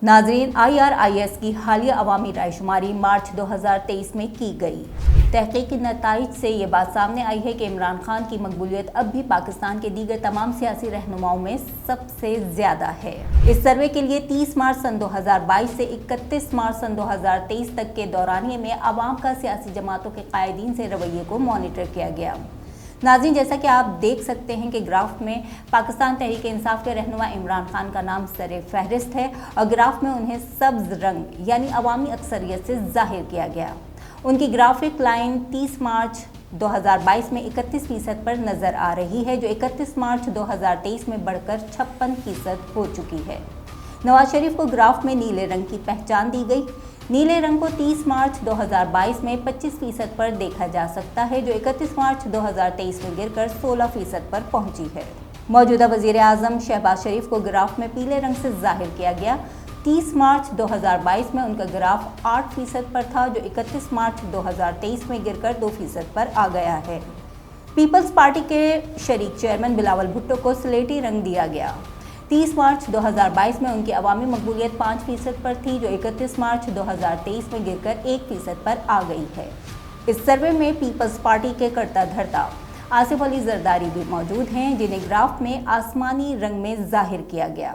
नाज़रीन, IRIS की हालिया अवामी राय शुमारी मार्च 2023 में की गई। तहकीक के नताइज से ये बात सामने आई है कि इमरान खान की मकबूलियत अब भी पाकिस्तान के दीगर तमाम सियासी रहनुमाओं में सबसे ज़्यादा है। इस सर्वे के लिए 30 मार्च सन 2022 से 31 मार्च सन 2023 तक के दौरानिए में अवाम का सियासी जमातों के कायदीन से रवैये को मॉनिटर किया गया। नाज़रीन, जैसा कि आप देख सकते हैं कि ग्राफ में पाकिस्तान तहरीक इंसाफ के रहनुमा इमरान खान का नाम सरे फहरिस्त है और ग्राफ में उन्हें सब्ज रंग यानी अवामी अक्सरियत से जाहिर किया गया। उनकी ग्राफिक लाइन 30 मार्च 2022 में 31% पर नज़र आ रही है, जो 31 मार्च 2023 में बढ़कर 56% हो चुकी है। नवाज शरीफ को ग्राफ में नीले रंग की पहचान दी गई। नीले रंग को 30 मार्च 2022 में 25% पर देखा जा सकता है, जो 31 मार्च 2023 में गिरकर 16% पर पहुंची है। मौजूदा वज़ीर आज़म शहबाज शरीफ को ग्राफ में पीले रंग से जाहिर किया गया। 30 मार्च 2022 में उनका ग्राफ 8% पर था, जो 31 मार्च 2023 में गिरकर 2% पर आ गया है। पीपल्स पार्टी के शरीक चेयरमैन बिलावल भुट्टो को स्लेटी रंग दिया गया। 30 मार्च 2022 में उनकी अवामी मकबूलियत 5% पर थी, जो 31 मार्च 2023 में गिरकर 1% पर आ गई है। इस सर्वे में पीपल्स पार्टी के कर्ता धर्ता आसिफ अली जरदारी भी मौजूद हैं, जिन्हें ग्राफ में आसमानी रंग में जाहिर किया गया।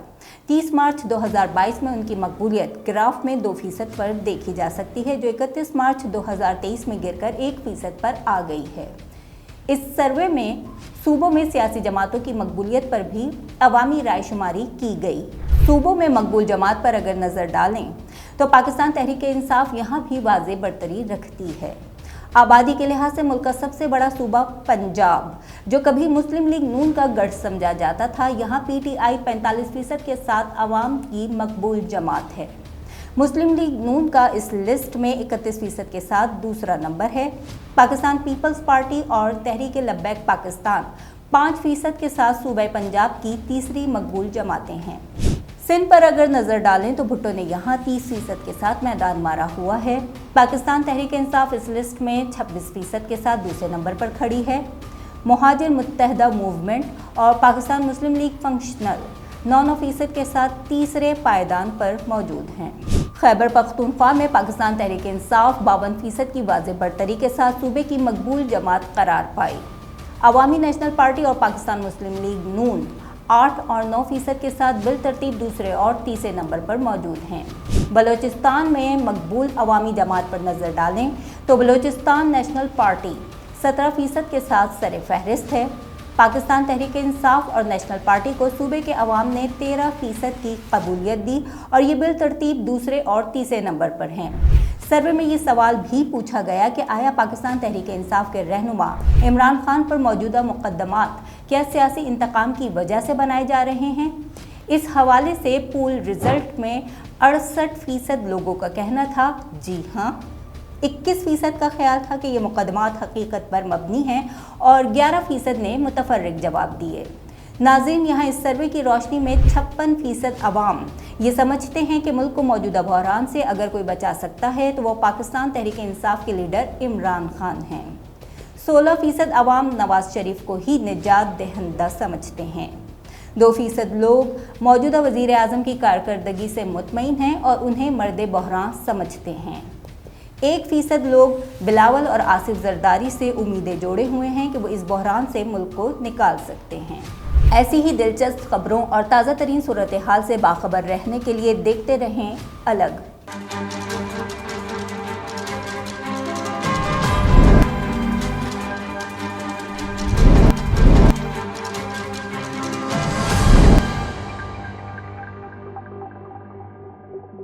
30 मार्च 2022 में उनकी मकबूलियत ग्राफ में 2% पर देखी जा सकती है, जो 31 मार्च 2023 में गिरकर 1% पर आ गई है। इस सर्वे में सूबों में सियासी जमातों की मकबूलियत पर भी अवामी राय शुमारी की गई। सूबों में मकबूल जमात पर अगर नज़र डालें तो पाकिस्तान तहरीक इंसाफ यहाँ भी वाज़े बरतरी रखती है। आबादी के लिहाज से मुल्क का सबसे बड़ा सूबा पंजाब, जो कभी मुस्लिम लीग नून का गढ़ समझा जाता था, यहाँ PTI 45% के साथ अवाम की मकबूल जमात है। मुस्लिम लीग नून का इस लिस्ट में 31% के साथ दूसरा नंबर है। पाकिस्तान पीपल्स पार्टी और तहरीक लब्बैक पाकिस्तान 5% के साथ सूबे पंजाब की तीसरी मकबूल जमातें हैं। सिंध पर अगर नज़र डालें तो भुट्टो ने यहाँ 30% के साथ मैदान मारा हुआ है। पाकिस्तान तहरीक इंसाफ इस लिस्ट में 26% के साथ दूसरे नंबर पर खड़ी है। मुहाजिर मुत्तहदा मूवमेंट और पाकिस्तान मुस्लिम लीग फंक्शनल 9% के साथ तीसरे पायदान पर मौजूद हैं। खैबर पख्तूनख्वा में पाकिस्तान तहरीक इंसाफ 52% की वाज़े बरतरी के साथ सूबे की मकबूल जमात करार पाई। अवामी नेशनल पार्टी और पाकिस्तान मुस्लिम लीग नून 8 और 9% के साथ बिल तरतीब दूसरे और तीसरे नंबर पर मौजूद हैं। बलोचिस्तान में मकबूल अवामी जमात पर नज़र डालें तो बलोचिस्तान नेशनल पार्टी 17% के साथ सरे फहरिस्त है। पाकिस्तान तहरीक इंसाफ और नेशनल पार्टी को सूबे के अवाम ने 13% की कबूलियत दी और ये बिल तरतीब दूसरे और तीसरे नंबर पर हैं। सर्वे में ये सवाल भी पूछा गया कि आया पाकिस्तान तहरीक इंसाफ के रहनुमा इमरान खान पर मौजूदा मुकदमात क्या सियासी इंतकाम की वजह से बनाए जा रहे हैं। इस हवाले से पोल रिजल्ट में 68% लोगों का कहना था जी हाँ, 21% का ख्याल था कि ये मुकदमात हकीकत पर मबनी हैं और 11% ने मुतफर्रिक जवाब दिए। नाज़रीन, यहाँ इस सर्वे की रोशनी में 56% अवाम ये समझते हैं कि मुल्क को मौजूदा बहरान से अगर कोई बचा सकता है तो वो पाकिस्तान तहरीक इंसाफ के लीडर इमरान खान हैं। 16% अवाम नवाज शरीफ को ही निजात दहंदा समझते हैं। 2% लोग मौजूदा वज़ीर आज़म की कारकर्दगी से मुतमईन हैं और उन्हें मर्द बहरान समझते हैं। 1% लोग बिलावल और आसिफ जरदारी से उम्मीदें जोड़े हुए हैं कि वो इस बहरान से मुल्क को निकाल सकते हैं। ऐसी ही दिलचस्प खबरों और ताज़ा तरीन सूरत हाल से बाखबर रहने के लिए देखते रहें अलग।